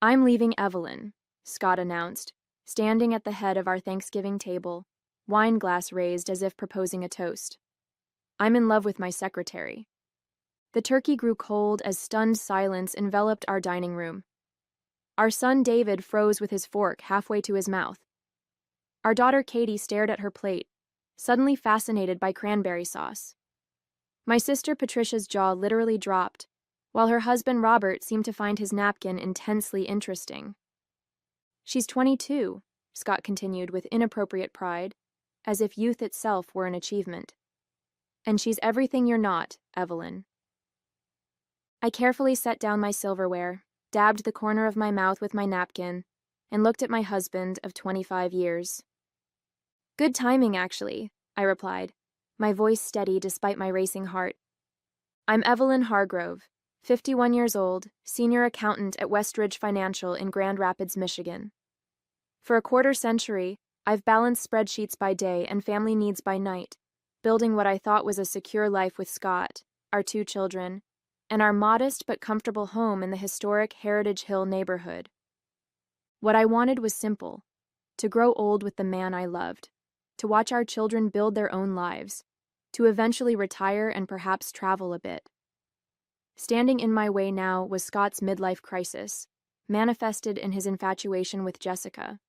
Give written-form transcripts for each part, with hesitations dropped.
"I'm leaving Evelyn," Scott announced, standing at the head of our Thanksgiving table, wine glass raised as if proposing a toast. "I'm in love with my secretary." The turkey grew cold as stunned silence enveloped our dining room. Our son David froze with his fork halfway to his mouth. Our daughter Katie stared at her plate, suddenly fascinated by cranberry sauce. My sister Patricia's jaw literally dropped, while her husband Robert seemed to find his napkin intensely interesting. "She's 22, Scott continued with inappropriate pride, as if youth itself were an achievement. "And she's everything you're not, Evelyn." I carefully set down my silverware, dabbed the corner of my mouth with my napkin, and looked at my husband of 25 years. "Good timing, actually," I replied, my voice steady despite my racing heart. "I'm Evelyn Hargrove, 51 years old, senior accountant at Westridge Financial in Grand Rapids, Michigan. For a quarter century, I've balanced spreadsheets by day and family needs by night, building what I thought was a secure life with Scott, our 2 children, and our modest but comfortable home in the historic Heritage Hill neighborhood. What I wanted was simple: to grow old with the man I loved, to watch our children build their own lives, to eventually retire and perhaps travel a bit. Standing in my way now was Scott's midlife crisis, manifested in his infatuation with Jessica,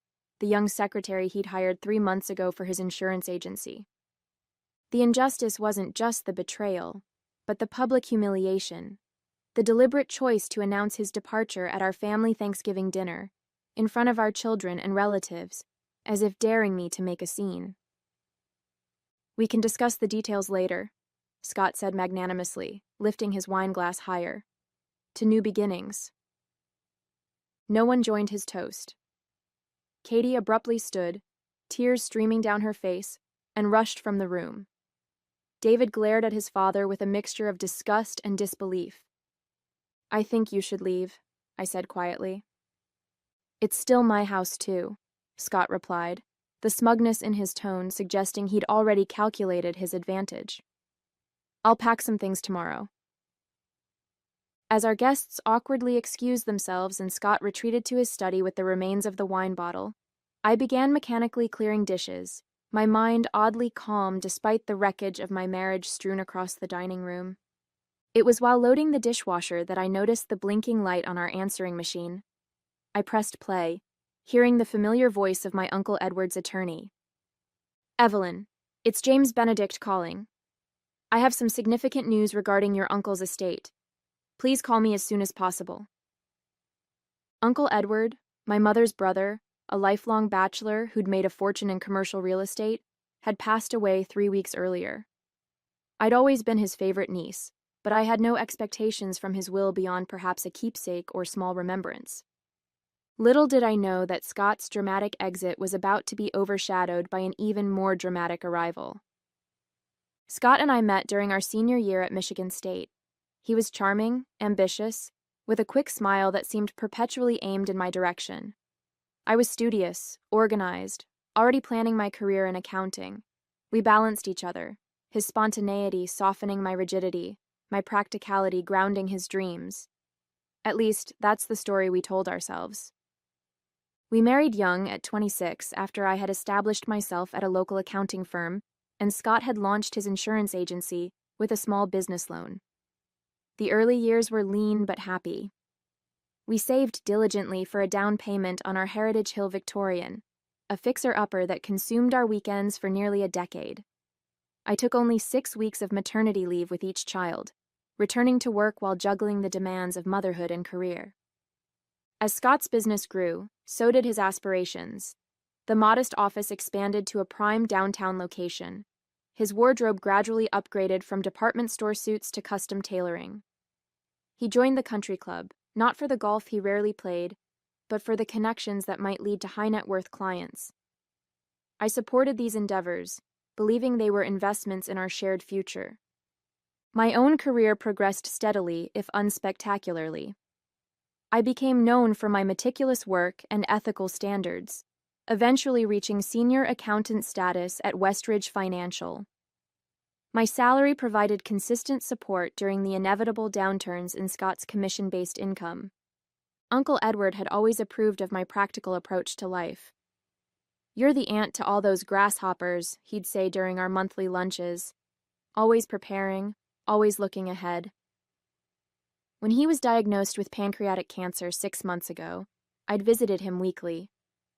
the young secretary he'd hired 3 months ago for his insurance agency. The injustice wasn't just the betrayal, but the public humiliation, the deliberate choice to announce his departure at our family Thanksgiving dinner, in front of our children and relatives, as if daring me to make a scene. "We can discuss the details later," Scott said magnanimously, lifting his wine glass higher. "To new beginnings." No one joined his toast. Katie abruptly stood, tears streaming down her face, and rushed from the room. David glared at his father with a mixture of disgust and disbelief. "I think you should leave," I said quietly. "It's still my house, too," Scott replied, the smugness in his tone suggesting he'd already calculated his advantage. "I'll pack some things tomorrow." As our guests awkwardly excused themselves and Scott retreated to his study with the remains of the wine bottle, I began mechanically clearing dishes, my mind oddly calm despite the wreckage of my marriage strewn across the dining room. It was while loading the dishwasher that I noticed the blinking light on our answering machine. I pressed play, hearing the familiar voice of my Uncle Edward's attorney. "Evelyn, it's James Benedict calling. I have some significant news regarding your uncle's estate. Please call me as soon as possible." Uncle Edward, my mother's brother, a lifelong bachelor who'd made a fortune in commercial real estate, had passed away 3 weeks earlier. I'd always been his favorite niece, but I had no expectations from his will beyond perhaps a keepsake or small remembrance. Little did I know that Scott's dramatic exit was about to be overshadowed by an even more dramatic arrival. Scott and I met during our senior year at Michigan State. He was charming, ambitious, with a quick smile that seemed perpetually aimed in my direction. I was studious, organized, already planning my career in accounting. We balanced each other, his spontaneity softening my rigidity, my practicality grounding his dreams. At least, that's the story we told ourselves. We married young at 26 after I had established myself at a local accounting firm, and Scott had launched his insurance agency with a small business loan. The early years were lean but happy. We saved diligently for a down payment on our Heritage Hill Victorian, a fixer-upper that consumed our weekends for nearly a decade. I took only 6 weeks of maternity leave with each child, returning to work while juggling the demands of motherhood and career. As Scott's business grew, so did his aspirations. The modest office expanded to a prime downtown location. His wardrobe gradually upgraded from department store suits to custom tailoring. He joined the country club, not for the golf he rarely played, but for the connections that might lead to high-net-worth clients. I supported these endeavors, believing they were investments in our shared future. My own career progressed steadily, if unspectacularly. I became known for my meticulous work and ethical standards, eventually reaching senior accountant status at Westridge Financial. My salary provided consistent support during the inevitable downturns in Scott's commission-based income. Uncle Edward had always approved of my practical approach to life. "You're the aunt to all those grasshoppers," he'd say during our monthly lunches. Always preparing, always looking ahead. When he was diagnosed with pancreatic cancer 6 months ago, I'd visited him weekly,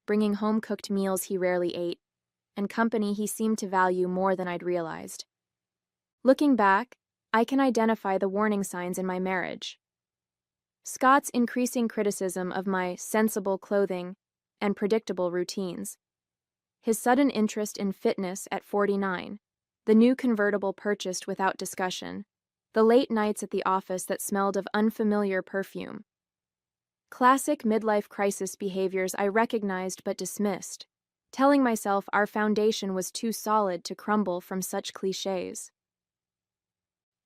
bringing home-cooked meals he rarely ate, and company he seemed to value more than I'd realized. Looking back, I can identify the warning signs in my marriage. Scott's increasing criticism of my sensible clothing and predictable routines. His sudden interest in fitness at 49, the new convertible purchased without discussion, the late nights at the office that smelled of unfamiliar perfume. Classic midlife crisis behaviors I recognized but dismissed, telling myself our foundation was too solid to crumble from such cliches.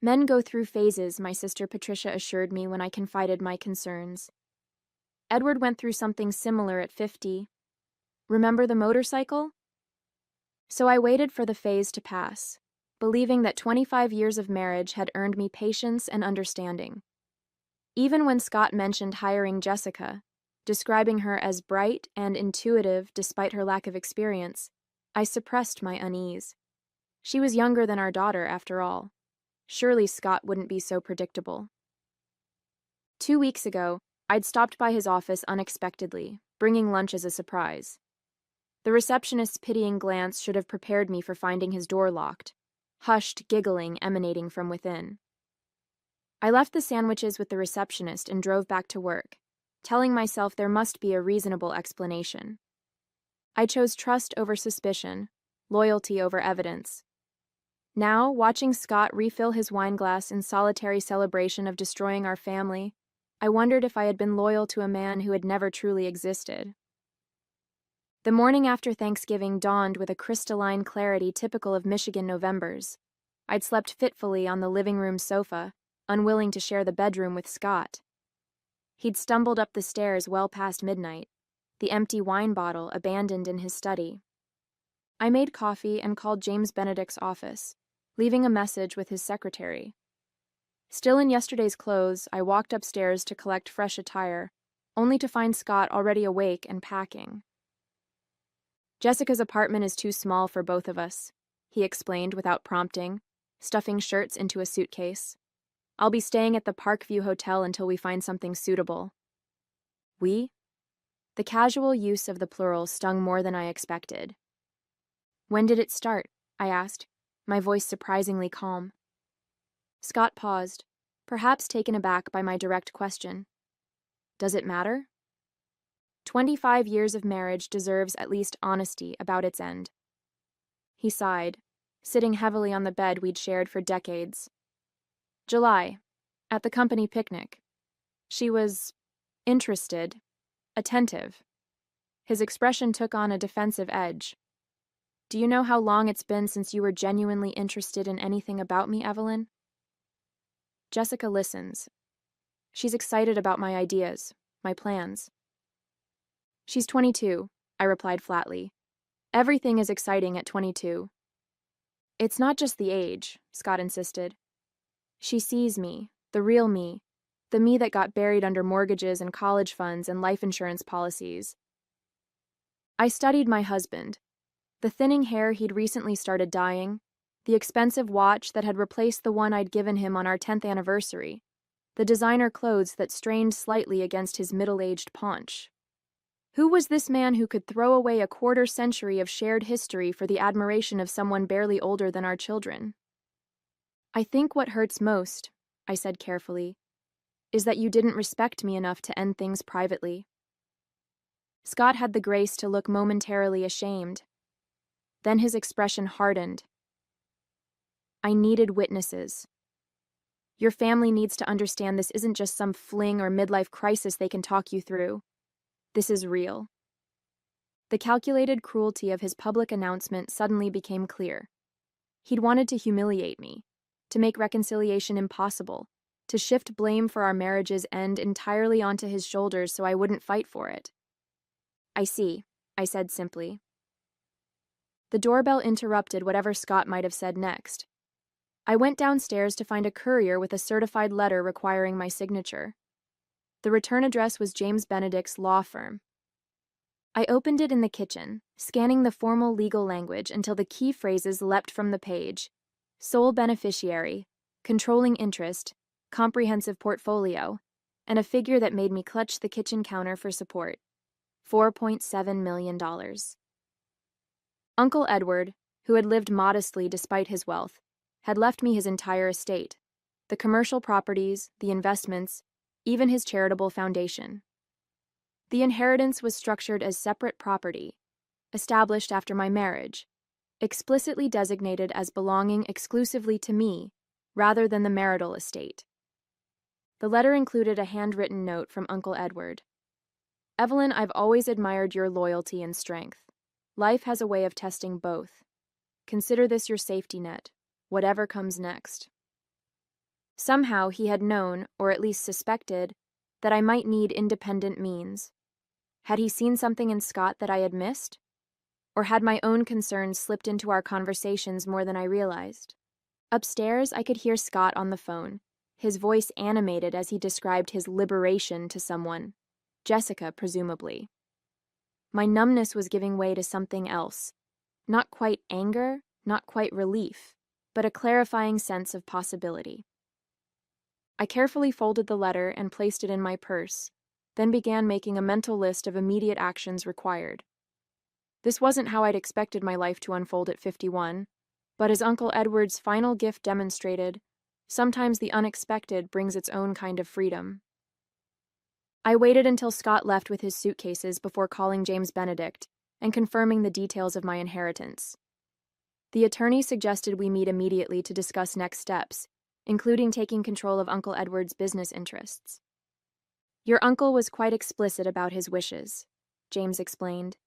Men go through phases, my sister Patricia assured me when I confided my concerns. Edward went through something similar at 50. Remember the motorcycle? So I waited for the phase to pass, believing that 25 years of marriage had earned me patience and understanding. Even when Scott mentioned hiring Jessica, describing her as bright and intuitive despite her lack of experience, I suppressed my unease. She was younger than our daughter, after all. Surely Scott wouldn't be so predictable. 2 weeks ago, I'd stopped by his office unexpectedly, bringing lunch as a surprise. The receptionist's pitying glance should have prepared me for finding his door locked, hushed giggling emanating from within. I left the sandwiches with the receptionist and drove back to work, telling myself there must be a reasonable explanation. I chose trust over suspicion, loyalty over evidence. Now, watching Scott refill his wine glass in solitary celebration of destroying our family, I wondered if I had been loyal to a man who had never truly existed. The morning after Thanksgiving dawned with a crystalline clarity typical of Michigan Novembers. I'd slept fitfully on the living room sofa, unwilling to share the bedroom with Scott. He'd stumbled up the stairs well past midnight, the empty wine bottle abandoned in his study. I made coffee and called James Benedict's office, leaving a message with his secretary. Still in yesterday's clothes, I walked upstairs to collect fresh attire, only to find Scott already awake and packing. "Jessica's apartment is too small for both of us," he explained without prompting, stuffing shirts into a suitcase. "I'll be staying at the Parkview Hotel until we find something suitable." "We?" The casual use of the plural stung more than I expected. "When did it start?" I asked, my voice surprisingly calm. Scott paused, perhaps taken aback by my direct question. "Does it matter?" 25 years of marriage deserves at least honesty about its end. He sighed, sitting heavily on the bed we'd shared for decades. "July, at the company picnic. She was interested, attentive." His expression took on a defensive edge. "Do you know how long it's been since you were genuinely interested in anything about me, Evelyn?" Jessica listens. She's excited about my ideas, my plans. "She's 22, I replied flatly. "Everything is exciting at 22. "It's not just the age," Scott insisted. "She sees me, the real me, the me that got buried under mortgages and college funds and life insurance policies." I studied my husband. The thinning hair he'd recently started dyeing, the expensive watch that had replaced the one I'd given him on our 10th anniversary, the designer clothes that strained slightly against his middle-aged paunch. Who was this man who could throw away a quarter-century of shared history for the admiration of someone barely older than our children? "I think what hurts most," I said carefully, "is that you didn't respect me enough to end things privately." Scott had the grace to look momentarily ashamed. Then his expression hardened. "I needed witnesses. Your family needs to understand this isn't just some fling or midlife crisis they can talk you through. This is real." The calculated cruelty of his public announcement suddenly became clear. He'd wanted to humiliate me, to make reconciliation impossible, to shift blame for our marriage's end entirely onto his shoulders so I wouldn't fight for it. "I see," I said simply. The doorbell interrupted whatever Scott might have said next. I went downstairs to find a courier with a certified letter requiring my signature. The return address was James Benedict's law firm. I opened it in the kitchen, scanning the formal legal language until the key phrases leapt from the page. Sole beneficiary, controlling interest, comprehensive portfolio, and a figure that made me clutch the kitchen counter for support. $4.7 million. Uncle Edward, who had lived modestly despite his wealth, had left me his entire estate, the commercial properties, the investments, even his charitable foundation. The inheritance was structured as separate property, established after my marriage, explicitly designated as belonging exclusively to me, rather than the marital estate. The letter included a handwritten note from Uncle Edward. Evelyn, I've always admired your loyalty and strength. Life has a way of testing both. Consider this your safety net, whatever comes next. Somehow he had known, or at least suspected, that I might need independent means. Had he seen something in Scott that I had missed? Or had my own concerns slipped into our conversations more than I realized? Upstairs, I could hear Scott on the phone, his voice animated as he described his liberation to someone, Jessica, presumably. My numbness was giving way to something else. Not quite anger, not quite relief, but a clarifying sense of possibility. I carefully folded the letter and placed it in my purse, then began making a mental list of immediate actions required. This wasn't how I'd expected my life to unfold at 51, but as Uncle Edward's final gift demonstrated, sometimes the unexpected brings its own kind of freedom. I waited until Scott left with his suitcases before calling James Benedict and confirming the details of my inheritance. The attorney suggested we meet immediately to discuss next steps, including taking control of Uncle Edward's business interests. Your uncle was quite explicit about his wishes, James explained.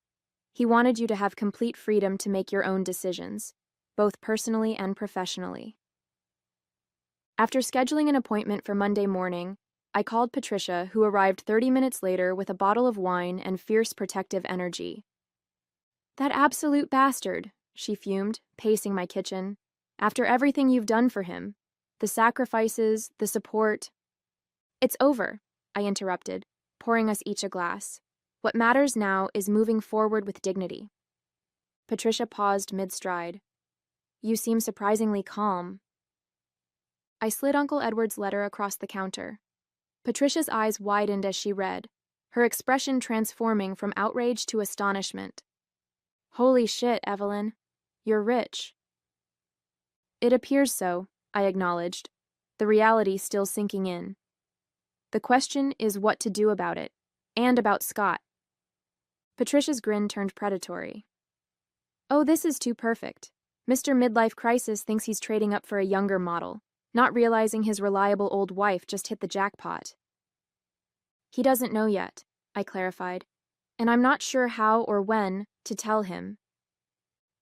He wanted you to have complete freedom to make your own decisions, both personally and professionally. After scheduling an appointment for Monday morning, I called Patricia, who arrived 30 minutes later with a bottle of wine and fierce protective energy. That absolute bastard, she fumed, pacing my kitchen. After everything you've done for him, the sacrifices, the support. It's over, I interrupted, pouring us each a glass. What matters now is moving forward with dignity. Patricia paused mid-stride. You seem surprisingly calm. I slid Uncle Edward's letter across the counter. Patricia's eyes widened as she read, her expression transforming from outrage to astonishment. Holy shit, Evelyn. You're rich. It appears so, I acknowledged, the reality still sinking in. The question is what to do about it, and about Scott. Patricia's grin turned predatory. Oh, this is too perfect. Mr. Midlife Crisis thinks he's trading up for a younger model, not realizing his reliable old wife just hit the jackpot. He doesn't know yet, I clarified, and I'm not sure how or when to tell him.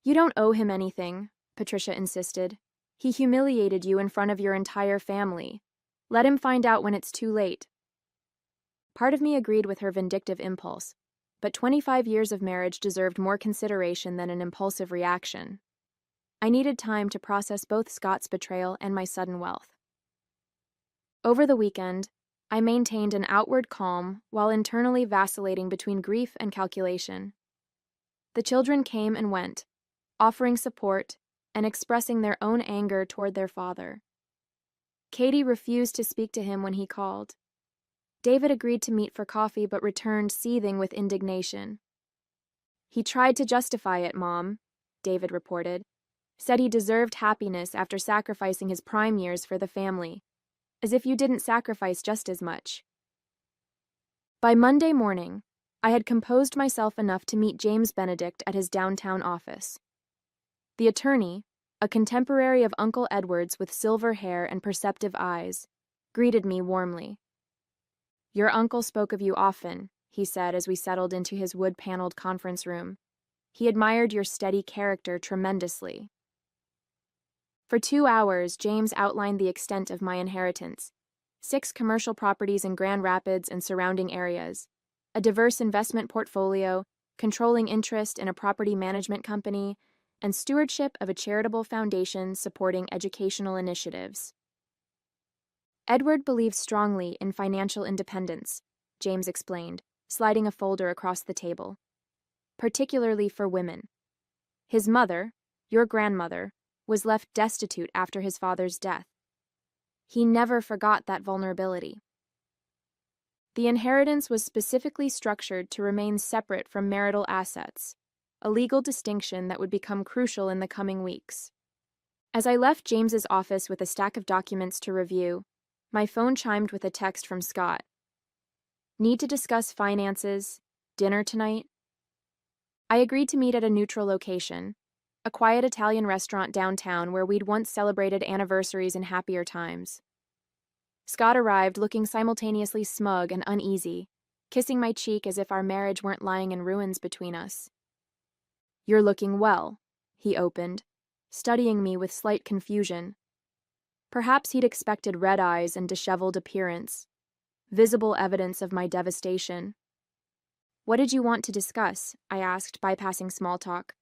You don't owe him anything, Patricia insisted. He humiliated you in front of your entire family. Let him find out when it's too late. Part of me agreed with her vindictive impulse, but 25 years of marriage deserved more consideration than an impulsive reaction. I needed time to process both Scott's betrayal and my sudden wealth. Over the weekend, I maintained an outward calm while internally vacillating between grief and calculation. The children came and went, offering support and expressing their own anger toward their father. Katie refused to speak to him when he called. David agreed to meet for coffee but returned seething with indignation. He tried to justify it, Mom, David reported. Said he deserved happiness after sacrificing his prime years for the family. As if you didn't sacrifice just as much. By Monday morning, I had composed myself enough to meet James Benedict at his downtown office. The attorney, a contemporary of Uncle Edward's with silver hair and perceptive eyes, greeted me warmly. Your uncle spoke of you often, he said as we settled into his wood-paneled conference room. He admired your steady character tremendously. For 2 hours, James outlined the extent of my inheritance. 6 commercial properties in Grand Rapids and surrounding areas, a diverse investment portfolio, controlling interest in a property management company, and stewardship of a charitable foundation supporting educational initiatives. Edward believes strongly in financial independence, James explained, sliding a folder across the table. Particularly for women. His mother, your grandmother, was left destitute after his father's death. He never forgot that vulnerability. The inheritance was specifically structured to remain separate from marital assets, a legal distinction that would become crucial in the coming weeks. As I left James's office with a stack of documents to review, my phone chimed with a text from Scott. Need to discuss finances, dinner tonight? I agreed to meet at a neutral location, a quiet Italian restaurant downtown where we'd once celebrated anniversaries in happier times. Scott arrived looking simultaneously smug and uneasy, kissing my cheek as if our marriage weren't lying in ruins between us. You're looking well, he opened, studying me with slight confusion. Perhaps he'd expected red eyes and disheveled appearance, visible evidence of my devastation. What did you want to discuss? I asked, bypassing small talk.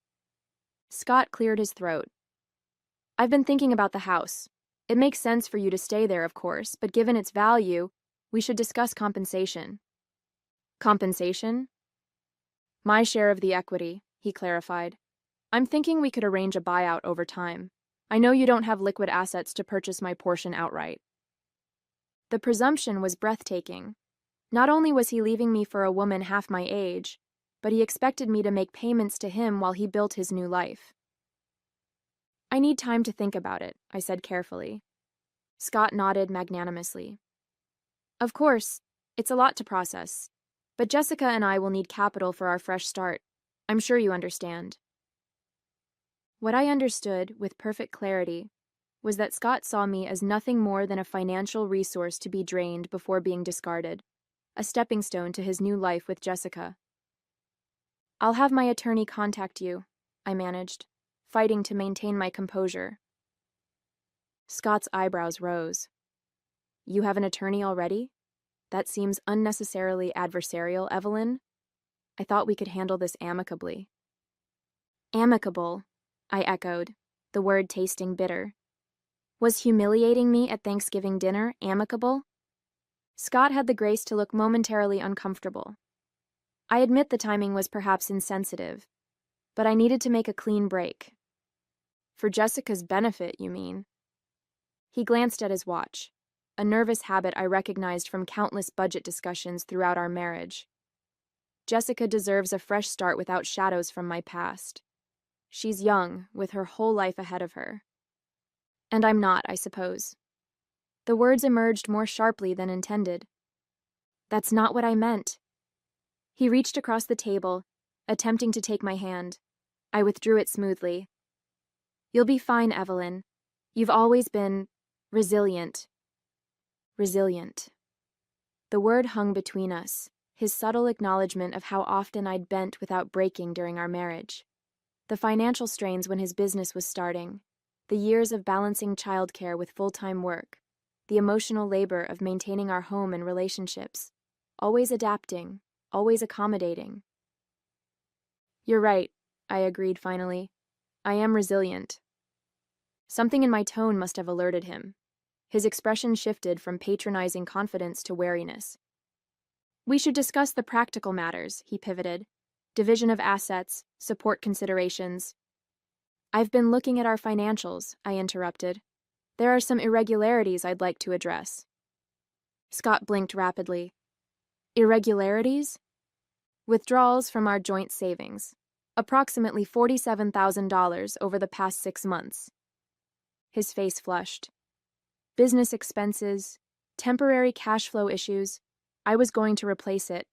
Scott cleared his throat. I've been thinking about the house. It makes sense for you to stay there, of course, but given its value, we should discuss compensation. Compensation? My share of the equity, he clarified. I'm thinking we could arrange a buyout over time. I know you don't have liquid assets to purchase my portion outright. The presumption was breathtaking. Not only was he leaving me for a woman half my age, but he expected me to make payments to him while he built his new life. I need time to think about it, I said carefully. Scott nodded magnanimously. Of course, it's a lot to process, but Jessica and I will need capital for our fresh start. I'm sure you understand. What I understood, with perfect clarity, was that Scott saw me as nothing more than a financial resource to be drained before being discarded, a stepping stone to his new life with Jessica. I'll have my attorney contact you, I managed, fighting to maintain my composure. Scott's eyebrows rose. You have an attorney already? That seems unnecessarily adversarial, Evelyn. I thought we could handle this amicably. Amicable, I echoed, the word tasting bitter. Was humiliating me at Thanksgiving dinner amicable? Scott had the grace to look momentarily uncomfortable. I admit the timing was perhaps insensitive, but I needed to make a clean break. For Jessica's benefit, you mean? He glanced at his watch, a nervous habit I recognized from countless budget discussions throughout our marriage. Jessica deserves a fresh start without shadows from my past. She's young, with her whole life ahead of her. And I'm not, I suppose. The words emerged more sharply than intended. That's not what I meant. He reached across the table, attempting to take my hand. I withdrew it smoothly. You'll be fine, Evelyn. You've always been resilient. Resilient. The word hung between us, his subtle acknowledgement of how often I'd bent without breaking during our marriage. The financial strains when his business was starting, the years of balancing childcare with full-time work, the emotional labor of maintaining our home and relationships, always adapting, always accommodating. You're right, I agreed finally. I am resilient. Something in my tone must have alerted him. His expression shifted from patronizing confidence to wariness. We should discuss the practical matters, he pivoted. Division of assets, support considerations. I've been looking at our financials, I interrupted. There are some irregularities I'd like to address. Scott blinked rapidly. Irregularities? Withdrawals from our joint savings. Approximately $47,000 over the past 6 months. His face flushed. Business expenses, temporary cash flow issues. I was going to replace it.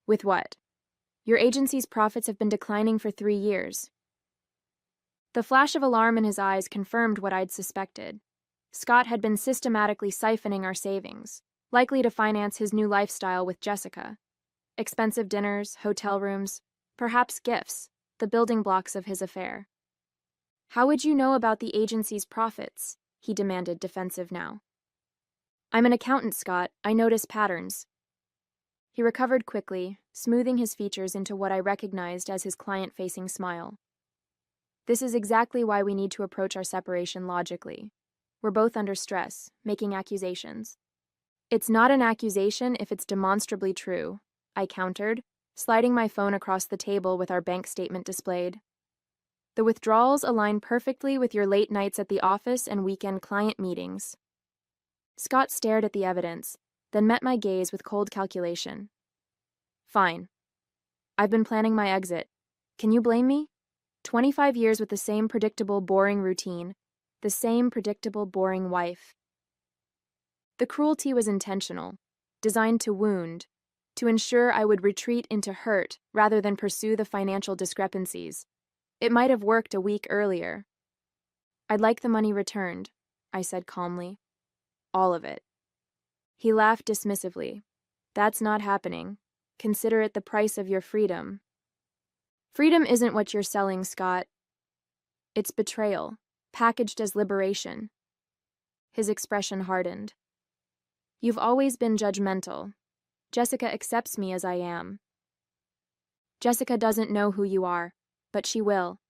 With what? Your agency's profits have been declining for 3 years. The flash of alarm in his eyes confirmed what I'd suspected. Scott had been systematically siphoning our savings, likely to finance his new lifestyle with Jessica. Expensive dinners, hotel rooms, perhaps gifts, the building blocks of his affair. How would you know about the agency's profits? He demanded, defensive now. I'm an accountant, Scott. I notice patterns. He recovered quickly, smoothing his features into what I recognized as his client-facing smile. This is exactly why we need to approach our separation logically. We're both under stress, making accusations. It's not an accusation if it's demonstrably true, I countered, sliding my phone across the table with our bank statement displayed. The withdrawals align perfectly with your late nights at the office and weekend client meetings. Scott stared at the evidence, then met my gaze with cold calculation. Fine. I've been planning my exit. Can you blame me? 25 years with the same predictable, boring routine, the same predictable, boring wife. The cruelty was intentional, designed to wound, to ensure I would retreat into hurt rather than pursue the financial discrepancies. It might have worked a week earlier. I'd like the money returned, I said calmly. All of it. He laughed dismissively. That's not happening. Consider it the price of your freedom. Freedom isn't what you're selling, Scott. It's betrayal, packaged as liberation. His expression hardened. You've always been judgmental. Jessica accepts me as I am. Jessica doesn't know who you are, but she will.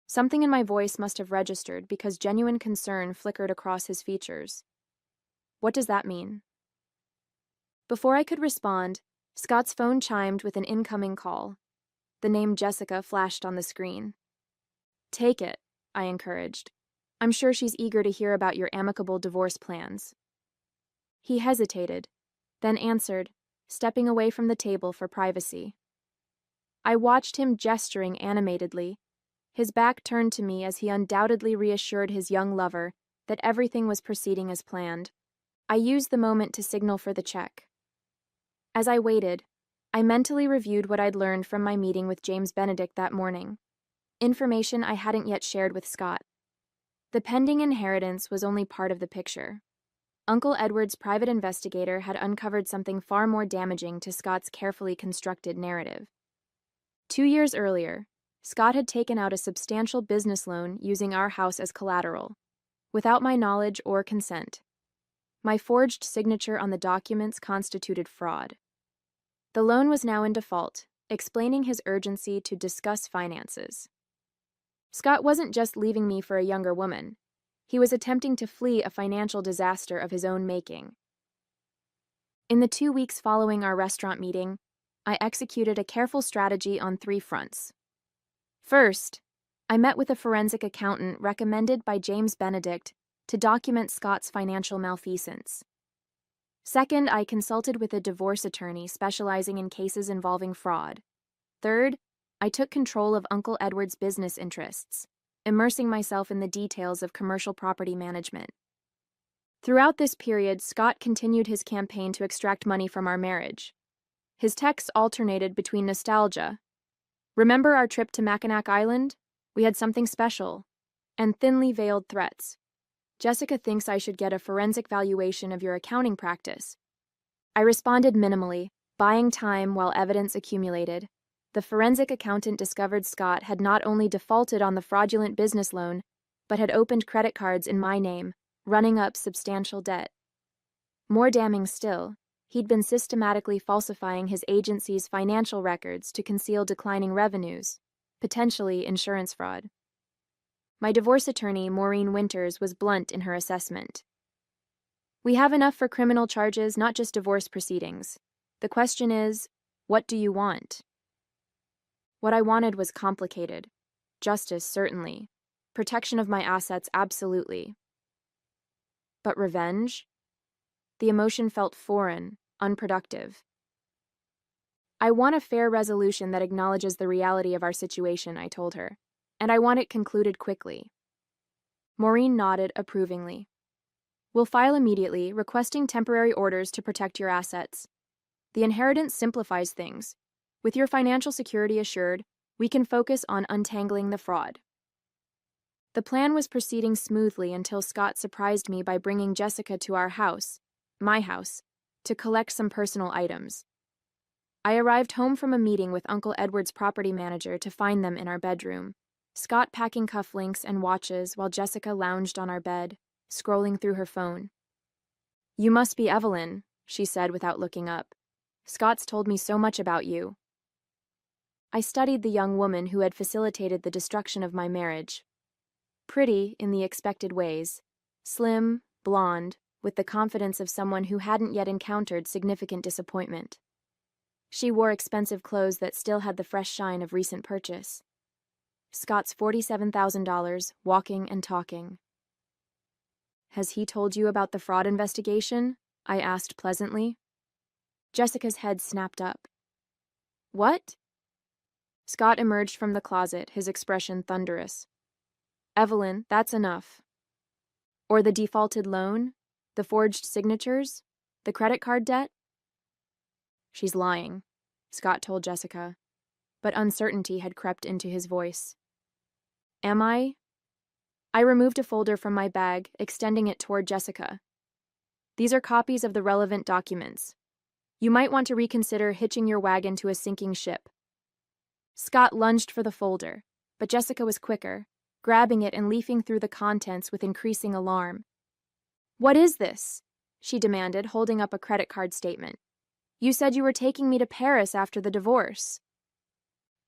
Something in my voice must have registered because genuine concern flickered across his features. What does that mean? Before I could respond, Scott's phone chimed with an incoming call. The name Jessica flashed on the screen. Take it, I encouraged. I'm sure she's eager to hear about your amicable divorce plans. He hesitated, then answered, stepping away from the table for privacy. I watched him gesturing animatedly, his back turned to me as he undoubtedly reassured his young lover that everything was proceeding as planned. I used the moment to signal for the check. As I waited, I mentally reviewed what I'd learned from my meeting with James Benedict that morning, information I hadn't yet shared with Scott. The pending inheritance was only part of the picture. Uncle Edward's private investigator had uncovered something far more damaging to Scott's carefully constructed narrative. 2 years earlier, Scott had taken out a substantial business loan using our house as collateral, without my knowledge or consent. My forged signature on the documents constituted fraud. The loan was now in default, explaining his urgency to discuss finances. Scott wasn't just leaving me for a younger woman. He was attempting to flee a financial disaster of his own making. In the 2 weeks following our restaurant meeting, I executed a careful strategy on 3 fronts. First, I met with a forensic accountant recommended by James Benedict to document Scott's financial malfeasance. Second, I consulted with a divorce attorney specializing in cases involving fraud. Third, I took control of Uncle Edward's business interests, immersing myself in the details of commercial property management. Throughout this period, Scott continued his campaign to extract money from our marriage. His texts alternated between nostalgia, "Remember our trip to Mackinac Island? We had something special," and thinly veiled threats. "Jessica thinks I should get a forensic valuation of your accounting practice." I responded minimally, buying time while evidence accumulated. The forensic accountant discovered Scott had not only defaulted on the fraudulent business loan, but had opened credit cards in my name, running up substantial debt. More damning still, he'd been systematically falsifying his agency's financial records to conceal declining revenues, potentially insurance fraud. My divorce attorney, Maureen Winters, was blunt in her assessment. "We have enough for criminal charges, not just divorce proceedings. The question is, what do you want?" What I wanted was complicated. Justice, certainly. Protection of my assets, absolutely. But revenge? The emotion felt foreign, unproductive. "I want a fair resolution that acknowledges the reality of our situation," I told her, "and I want it concluded quickly." Maureen nodded approvingly. "We'll file immediately, requesting temporary orders to protect your assets. The inheritance simplifies things. With your financial security assured, we can focus on untangling the fraud." The plan was proceeding smoothly until Scott surprised me by bringing Jessica to our house, my house, to collect some personal items. I arrived home from a meeting with Uncle Edward's property manager to find them in our bedroom, Scott packing cufflinks and watches while Jessica lounged on our bed, scrolling through her phone. "You must be Evelyn," she said without looking up. "Scott's told me so much about you." I studied the young woman who had facilitated the destruction of my marriage. Pretty in the expected ways, Slim, blonde, with the confidence of someone who hadn't yet encountered significant disappointment. She wore expensive clothes that still had the fresh shine of recent purchase. Scott's $47,000, walking and talking. "Has he told you about the fraud investigation?" I asked pleasantly. Jessica's head snapped up. "What?" Scott emerged from the closet, his expression thunderous. "Evelyn, that's enough. Or the defaulted loan? The forged signatures? The credit card debt?" "She's lying," Scott told Jessica, but uncertainty had crept into his voice. "Am I?" I removed a folder from my bag, extending it toward Jessica. "These are copies of the relevant documents. You might want to reconsider hitching your wagon to a sinking ship." Scott lunged for the folder, but Jessica was quicker, grabbing it and leafing through the contents with increasing alarm. "What is this?" she demanded, holding up a credit card statement. "You said you were taking me to Paris after the divorce."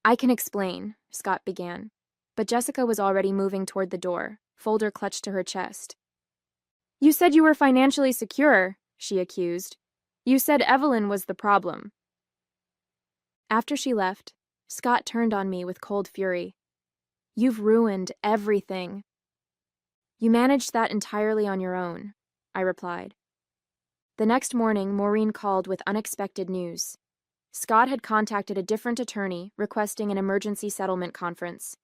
"I can explain," Scott began, but Jessica was already moving toward the door, folder clutched to her chest. "You said you were financially secure," she accused. "You said Evelyn was the problem." After she left, Scott turned on me with cold fury. "You've ruined everything." "You managed that entirely on your own," I replied. The next morning, Maureen called with unexpected news. Scott had contacted a different attorney requesting an emergency settlement conference.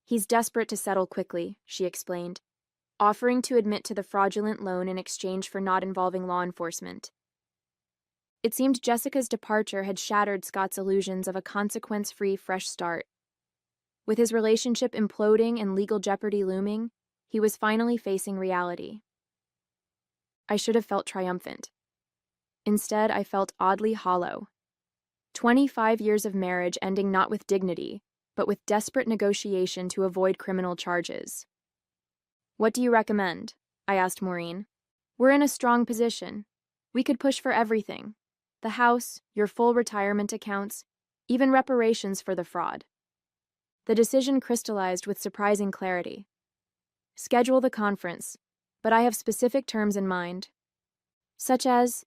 "He's desperate to settle quickly," she explained, offering to admit to the fraudulent loan in exchange for not involving law enforcement. It seemed Jessica's departure had shattered Scott's illusions of a consequence-free fresh start. With his relationship imploding and legal jeopardy looming, he was finally facing reality. I should have felt triumphant. Instead, I felt oddly hollow. 25 years of marriage ending not with dignity, but with desperate negotiation to avoid criminal charges. "What do you recommend?" I asked Maureen. "We're in a strong position. We could push for everything. The house, your full retirement accounts, even reparations for the fraud." The decision crystallized with surprising clarity. "Schedule the conference, but I have specific terms in mind. Such as,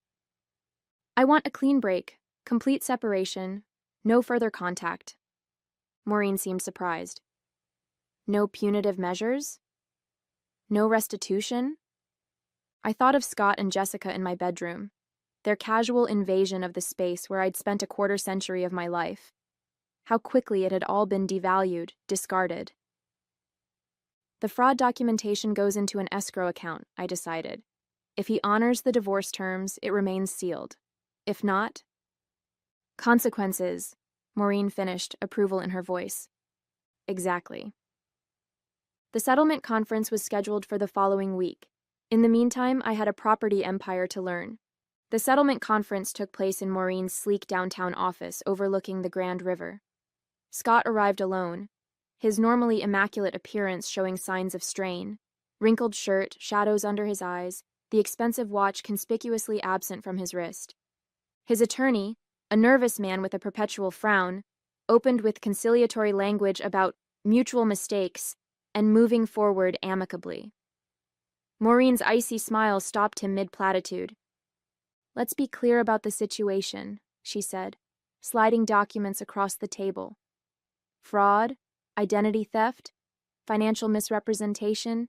I want a clean break, complete separation, no further contact." Maureen seemed surprised. "No punitive measures? No restitution?" I thought of Scott and Jessica in my bedroom, their casual invasion of the space where I'd spent a quarter-century of my life. How quickly it had all been devalued, discarded. "The fraud documentation goes into an escrow account," I decided. "If he honors the divorce terms, it remains sealed. If not—" "Consequences," Maureen finished, approval in her voice. "Exactly." The settlement conference was scheduled for the following week. In the meantime, I had a property empire to learn. The settlement conference took place in Maureen's sleek downtown office overlooking the Grand River. Scott arrived alone, his normally immaculate appearance showing signs of strain, wrinkled shirt, shadows under his eyes, the expensive watch conspicuously absent from his wrist. His attorney, a nervous man with a perpetual frown, opened with conciliatory language about mutual mistakes and moving forward amicably. Maureen's icy smile stopped him mid-platitude. "Let's be clear about the situation," she said, sliding documents across the table. "Fraud, identity theft, financial misrepresentation,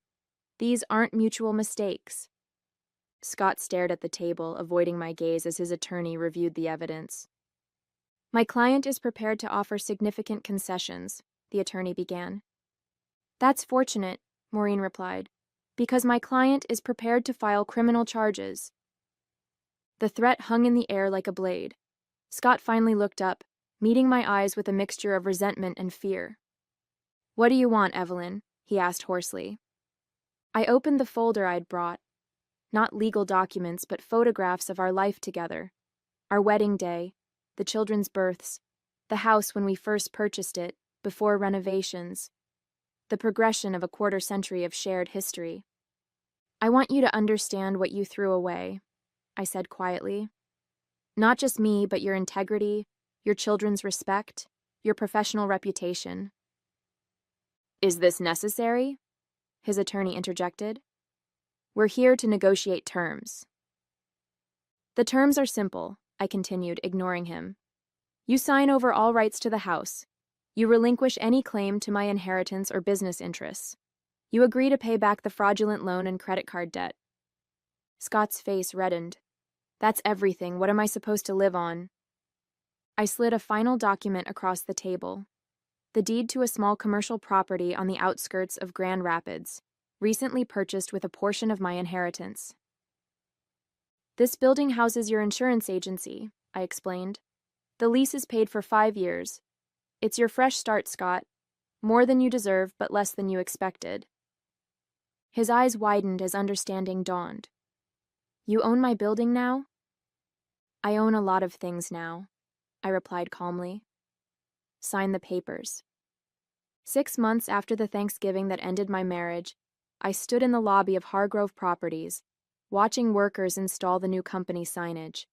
these aren't mutual mistakes." Scott stared at the table, avoiding my gaze as his attorney reviewed the evidence. "My client is prepared to offer significant concessions," the attorney began. "That's fortunate," Maureen replied, "because my client is prepared to file criminal charges." The threat hung in the air like a blade. Scott finally looked up, meeting my eyes with a mixture of resentment and fear. "What do you want, Evelyn?" he asked hoarsely. I opened the folder I'd brought. Not legal documents, but photographs of our life together. Our wedding day, the children's births, the house when we first purchased it, before renovations. The progression of a quarter-century of shared history. "I want you to understand what you threw away," I said quietly. "Not just me, but your integrity, your children's respect, your professional reputation." "Is this necessary?" his attorney interjected. We're here to negotiate terms. The terms are simple, I continued, ignoring him. You sign over all rights to the house. You relinquish any claim to my inheritance or business interests. You agree to pay back the fraudulent loan and credit card debt. Scott's face reddened. That's everything. What am I supposed to live on? I slid a final document across the table. The deed to a small commercial property on the outskirts of Grand Rapids, recently purchased with a portion of my inheritance. This building houses your insurance agency, I explained. The lease is paid for 5 years. It's your fresh start, Scott. More than you deserve, but less than you expected. His eyes widened as understanding dawned. You own my building now? I own a lot of things now, I replied calmly. Sign the papers. 6 months after the Thanksgiving that ended my marriage, I stood in the lobby of Hargrove Properties, watching workers install the new company signage.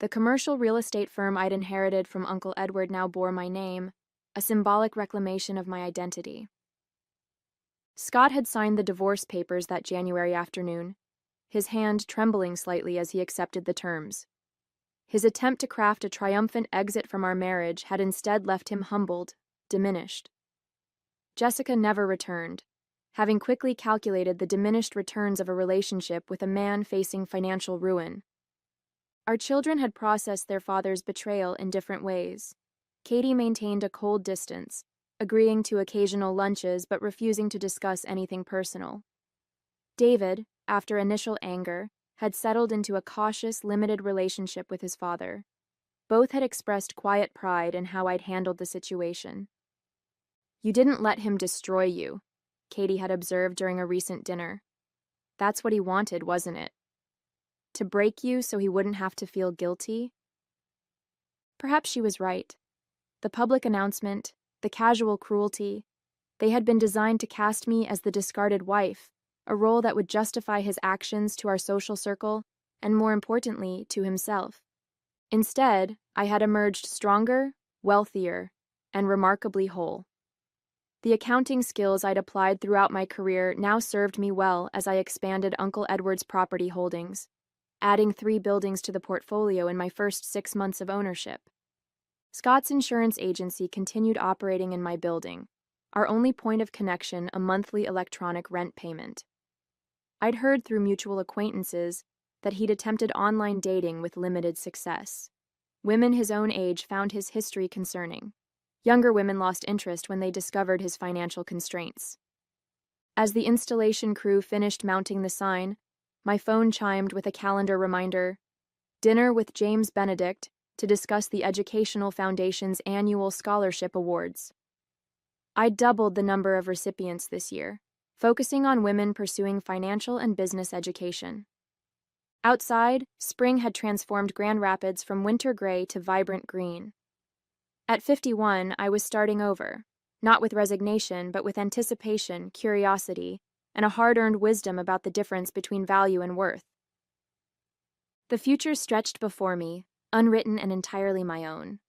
The commercial real estate firm I'd inherited from Uncle Edward now bore my name, a symbolic reclamation of my identity. Scott had signed the divorce papers that January afternoon, his hand trembling slightly as he accepted the terms. His attempt to craft a triumphant exit from our marriage had instead left him humbled, diminished. Jessica never returned, having quickly calculated the diminished returns of a relationship with a man facing financial ruin. Our children had processed their father's betrayal in different ways. Katie maintained a cold distance, agreeing to occasional lunches but refusing to discuss anything personal. David, after initial anger, had settled into a cautious, limited relationship with his father. Both had expressed quiet pride in how I'd handled the situation. You didn't let him destroy you, Katie had observed during a recent dinner. That's what he wanted, wasn't it? To break you so he wouldn't have to feel guilty? Perhaps she was right. The public announcement, the casual cruelty, they had been designed to cast me as the discarded wife, a role that would justify his actions to our social circle, and more importantly, to himself. Instead, I had emerged stronger, wealthier, and remarkably whole. The accounting skills I'd applied throughout my career now served me well as I expanded Uncle Edward's property holdings, adding 3 buildings to the portfolio in my first 6 months of ownership. Scott's insurance agency continued operating in my building, our only point of connection a monthly electronic rent payment. I'd heard through mutual acquaintances that he'd attempted online dating with limited success. Women his own age found his history concerning. Younger women lost interest when they discovered his financial constraints. As the installation crew finished mounting the sign, my phone chimed with a calendar reminder, dinner with James Benedict to discuss the Educational Foundation's annual scholarship awards. I doubled the number of recipients this year, focusing on women pursuing financial and business education. Outside, spring had transformed Grand Rapids from winter gray to vibrant green. At 51, I was starting over, not with resignation, but with anticipation, curiosity, and a hard-earned wisdom about the difference between value and worth. The future stretched before me, unwritten and entirely my own.